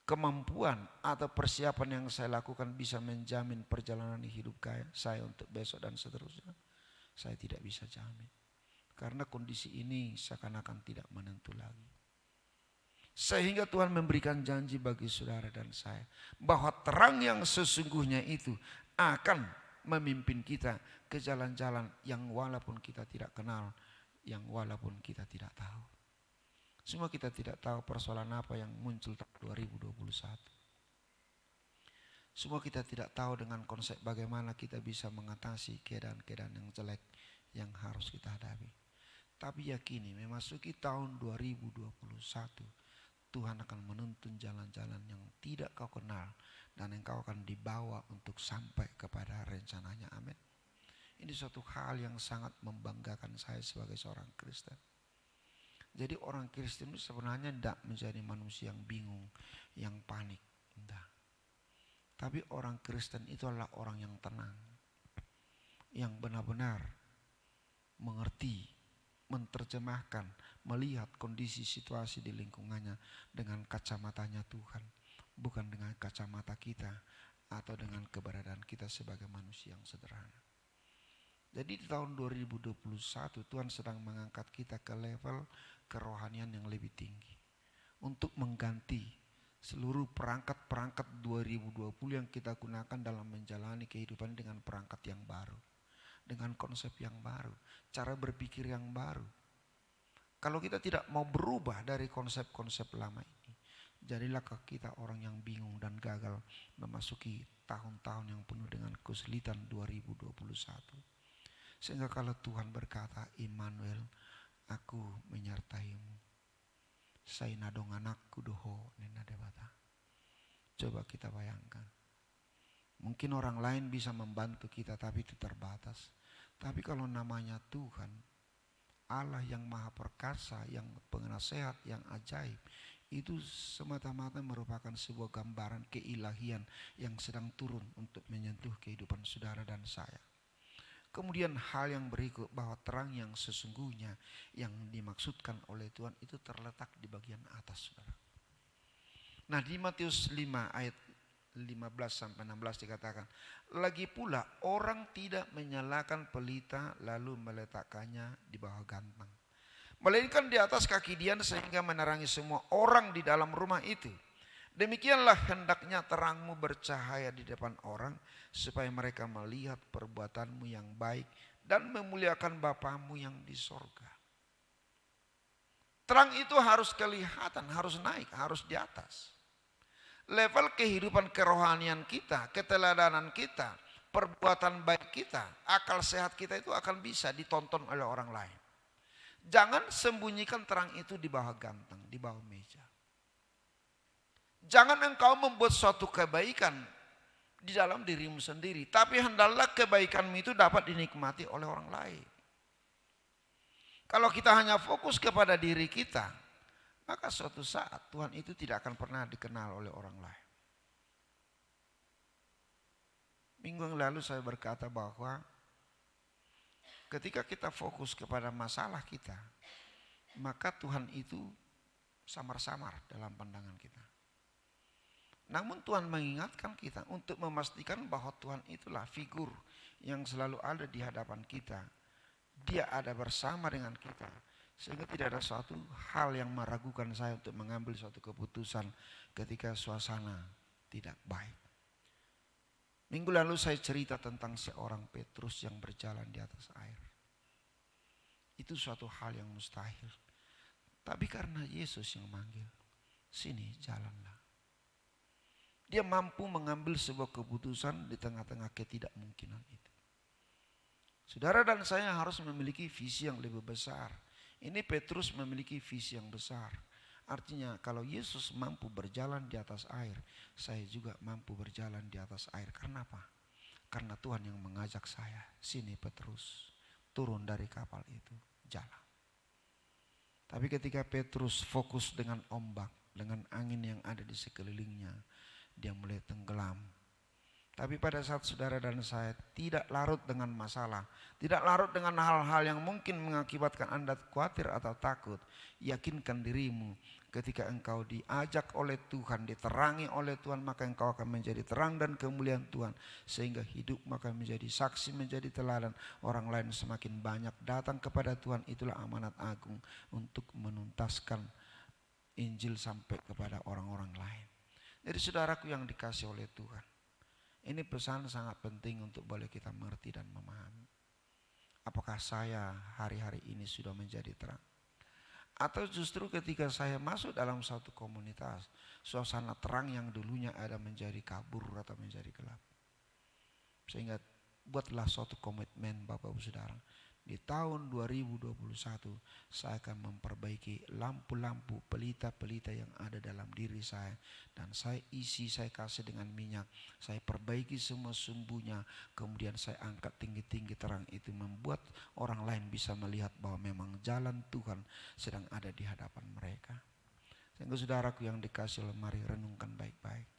kemampuan atau persiapan yang saya lakukan bisa menjamin perjalanan hidup saya untuk besok dan seterusnya? Saya tidak bisa jamin. Karena kondisi ini seakan-akan tidak menentu lagi. Sehingga Tuhan memberikan janji bagi saudara dan saya, bahwa terang yang sesungguhnya itu akan memimpin kita ke jalan-jalan yang walaupun kita tidak kenal, yang walaupun kita tidak tahu. Semua kita tidak tahu persoalan apa yang muncul tahun 2021. Semua kita tidak tahu dengan konsep bagaimana kita bisa mengatasi keadaan-keadaan yang jelek yang harus kita hadapi. Tapi yakini memasuki tahun 2021, Tuhan akan menuntun jalan-jalan yang tidak kau kenal dan engkau akan dibawa untuk sampai kepada rencananya. Amin. Ini suatu hal yang sangat membanggakan saya sebagai seorang Kristen. Jadi orang Kristen itu sebenarnya tidak menjadi manusia yang bingung, yang panik. Tidak. Tapi orang Kristen itu adalah orang yang tenang, yang benar-benar mengerti, menerjemahkan, melihat kondisi situasi di lingkungannya dengan kacamatanya Tuhan, bukan dengan kacamata kita atau dengan keberadaan kita sebagai manusia yang sederhana. Jadi di tahun 2021 Tuhan sedang mengangkat kita ke level kerohanian yang lebih tinggi untuk mengganti seluruh perangkat-perangkat 2020 yang kita gunakan dalam menjalani kehidupan dengan perangkat yang baru, dengan konsep yang baru, cara berpikir yang baru. Kalau kita tidak mau berubah dari konsep-konsep lama ini, jadilah kita orang yang bingung dan gagal memasuki tahun-tahun yang penuh dengan kesulitan 2021. Sehingga kalau Tuhan berkata, Immanuel, aku menyertaimu. Sainadong anakku doho nena debata. Coba kita bayangkan. Mungkin orang lain bisa membantu kita tapi itu terbatas. Tapi kalau namanya Tuhan, Allah yang maha perkasa, yang penasehat, yang ajaib, itu semata-mata merupakan sebuah gambaran keilahian yang sedang turun untuk menyentuh kehidupan saudara dan saya. Kemudian hal yang berikut, bahwa terang yang sesungguhnya yang dimaksudkan oleh Tuhan itu terletak di bagian atas, saudara. Nah, di Matius 5 ayat 15-16 dikatakan, lagi pula orang tidak menyalakan pelita lalu meletakkannya di bawah gantang, melainkan di atas kaki dian sehingga menerangi semua orang di dalam rumah itu. Demikianlah hendaknya terangmu bercahaya di depan orang, supaya mereka melihat perbuatanmu yang baik dan memuliakan Bapamu yang di sorga. Terang itu harus kelihatan, harus naik, harus di atas. Level kehidupan kerohanian kita, keteladanan kita, perbuatan baik kita, akal sehat kita itu akan bisa ditonton oleh orang lain. Jangan sembunyikan terang itu di bawah gantang, di bawah meja. Jangan engkau membuat suatu kebaikan di dalam dirimu sendiri, tapi hendaklah kebaikanmu itu dapat dinikmati oleh orang lain. Kalau kita hanya fokus kepada diri kita, maka suatu saat Tuhan itu tidak akan pernah dikenal oleh orang lain. Minggu yang lalu saya berkata bahwa ketika kita fokus kepada masalah kita, maka Tuhan itu samar-samar dalam pandangan kita. Namun Tuhan mengingatkan kita untuk memastikan bahwa Tuhan itulah figur yang selalu ada di hadapan kita. Dia ada bersama dengan kita. Sehingga tidak ada suatu hal yang meragukan saya untuk mengambil suatu keputusan ketika suasana tidak baik. Minggu lalu saya cerita tentang seorang Petrus yang berjalan di atas air. Itu suatu hal yang mustahil. Tapi karena Yesus yang manggil, sini jalanlah. Dia mampu mengambil sebuah keputusan di tengah-tengah ketidakmungkinan itu. Saudara dan saya harus memiliki visi yang lebih besar. Ini Petrus memiliki visi yang besar. Artinya kalau Yesus mampu berjalan di atas air, saya juga mampu berjalan di atas air. Karena apa? Karena Tuhan yang mengajak saya, sini Petrus, turun dari kapal itu, jalan. Tapi ketika Petrus fokus dengan ombak, dengan angin yang ada di sekelilingnya, dia mulai tenggelam. Tapi pada saat saudara dan saya tidak larut dengan masalah, tidak larut dengan hal-hal yang mungkin mengakibatkan Anda khawatir atau takut, yakinkan dirimu ketika engkau diajak oleh Tuhan, diterangi oleh Tuhan, maka engkau akan menjadi terang dan kemuliaan Tuhan. Sehingga hidup maka menjadi saksi, menjadi teladan. Orang lain semakin banyak datang kepada Tuhan. Itulah amanat agung untuk menuntaskan Injil sampai kepada orang-orang lain. Jadi saudaraku yang dikasih oleh Tuhan, ini pesan sangat penting untuk boleh kita mengerti dan memahami. Apakah saya hari-hari ini sudah menjadi terang? Atau justru ketika saya masuk dalam satu komunitas, suasana terang yang dulunya ada menjadi kabur atau menjadi gelap. Sehingga buatlah suatu komitmen Bapak Ibu Saudara. Di tahun 2021 saya akan memperbaiki lampu-lampu pelita-pelita yang ada dalam diri saya. Dan saya isi, saya kasih dengan minyak. Saya perbaiki semua sumbunya. Kemudian saya angkat tinggi-tinggi terang itu. Membuat orang lain bisa melihat bahwa memang jalan Tuhan sedang ada di hadapan mereka. Sehingga saudaraku yang dikasih oleh, mari renungkan baik-baik.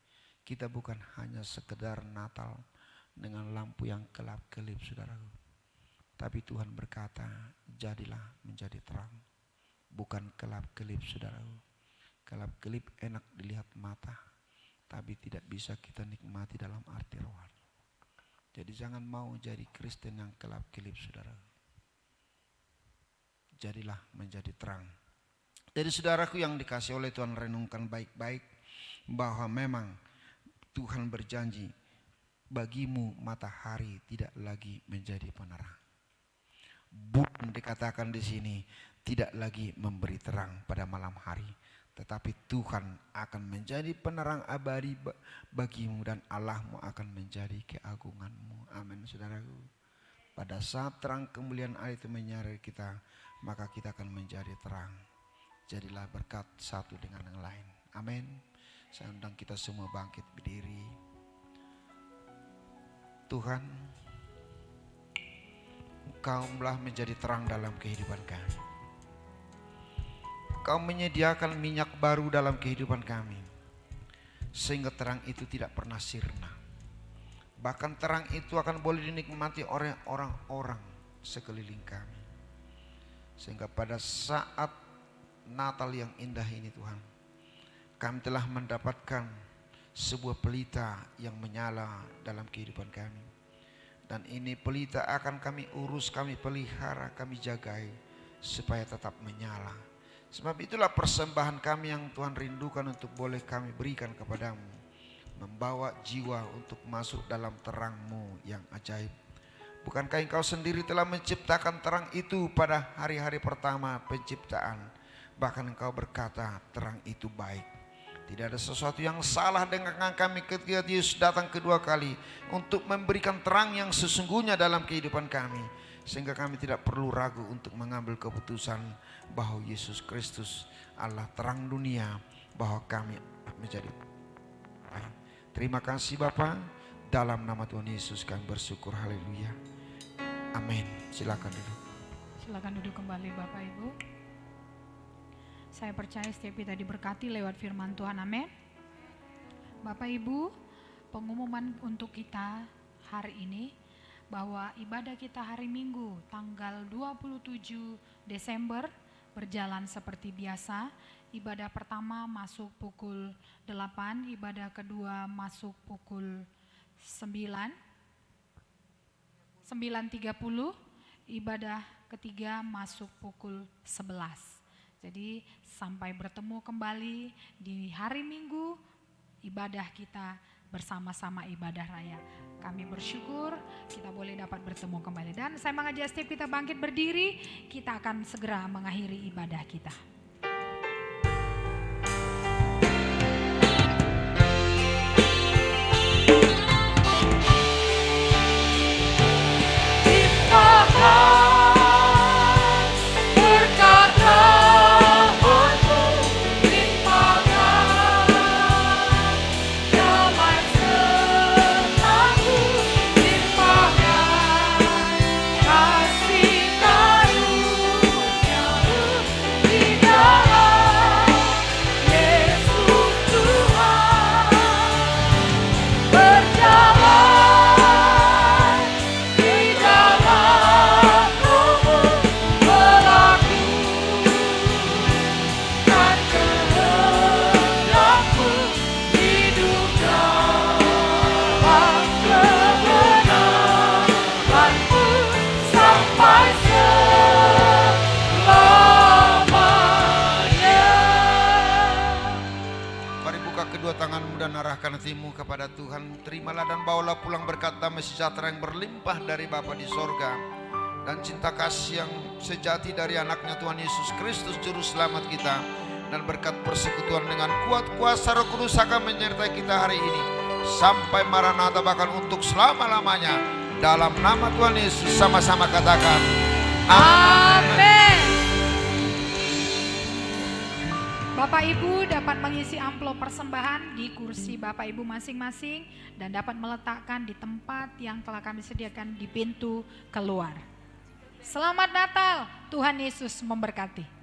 Kita bukan hanya sekedar Natal dengan lampu yang kelap-kelip saudaraku. Tapi Tuhan berkata, jadilah menjadi terang. Bukan kelap-kelip saudaraku. Kelap-kelip enak dilihat mata, tapi tidak bisa kita nikmati dalam arti rohani. Jadi jangan mau jadi Kristen yang kelap-kelip saudaraku. Jadilah menjadi terang. Jadi saudaraku yang dikasih oleh Tuhan, renungkan baik-baik bahwa memang Tuhan berjanji, bagimu matahari tidak lagi menjadi penerang. Bulan dikatakan di sini tidak lagi memberi terang pada malam hari, tetapi Tuhan akan menjadi penerang abadi bagimu dan Allahmu akan menjadi keagunganmu. Amin saudaraku. Pada saat terang kemuliaan Allah itu menyertai kita, maka kita akan menjadi terang. Jadilah berkat satu dengan yang lain. Amin. Saya undang kita semua bangkit berdiri. Tuhan, Engkau telah menjadi terang dalam kehidupan kami. Engkau menyediakan minyak baru dalam kehidupan kami, sehingga terang itu tidak pernah sirna. Bahkan terang itu akan boleh dinikmati oleh orang-orang sekeliling kami. Sehingga pada saat Natal yang indah ini Tuhan, kami telah mendapatkan sebuah pelita yang menyala dalam kehidupan kami. Dan ini pelita akan kami urus, kami pelihara, kami jagai supaya tetap menyala. Sebab itulah persembahan kami yang Tuhan rindukan untuk boleh kami berikan kepadamu. Membawa jiwa untuk masuk dalam terang-Mu yang ajaib. Bukankah Engkau sendiri telah menciptakan terang itu pada hari-hari pertama penciptaan? Bahkan Engkau berkata terang itu baik. Tidak ada sesuatu yang salah dengan kami ketika Yesus datang kedua kali untuk memberikan terang yang sesungguhnya dalam kehidupan kami. Sehingga kami tidak perlu ragu untuk mengambil keputusan bahwa Yesus Kristus Allah terang dunia, bahwa kami menjadi baik. Terima kasih Bapa, dalam nama Tuhan Yesus kami bersyukur, haleluya. Amin. Silakan duduk. Silakan duduk kembali Bapak Ibu. Saya percaya setiap kita diberkati lewat firman Tuhan, amin. Bapak Ibu, pengumuman untuk kita hari ini bahwa ibadah kita hari Minggu tanggal 27 Desember berjalan seperti biasa. Ibadah pertama masuk pukul 8, ibadah kedua masuk pukul 9:30, ibadah ketiga masuk pukul 11. Jadi sampai bertemu kembali di hari Minggu, ibadah kita bersama-sama ibadah raya. Kami bersyukur kita boleh dapat bertemu kembali. Dan saya mengajak setiap kita bangkit berdiri, kita akan segera mengakhiri ibadah kita. hatimu kepada Tuhan. Terimalah dan bawalah pulang berkat damai sejahtera yang berlimpah dari Bapa di sorga. dan cinta kasih yang sejati dari anaknya Tuhan Yesus Kristus Juru Selamat kita, dan berkat persekutuan dengan kuat kuasa Roh Kudus akan menyertai kita hari ini sampai Maranatha, bahkan untuk selama-lamanya. Dalam nama Tuhan Yesus sama-sama katakan Amin. Bapak Ibu dapat mengisi amplop persembahan di kursi Bapak Ibu masing-masing dan dapat meletakkan di tempat yang telah kami sediakan di pintu keluar. Selamat Natal, Tuhan Yesus memberkati.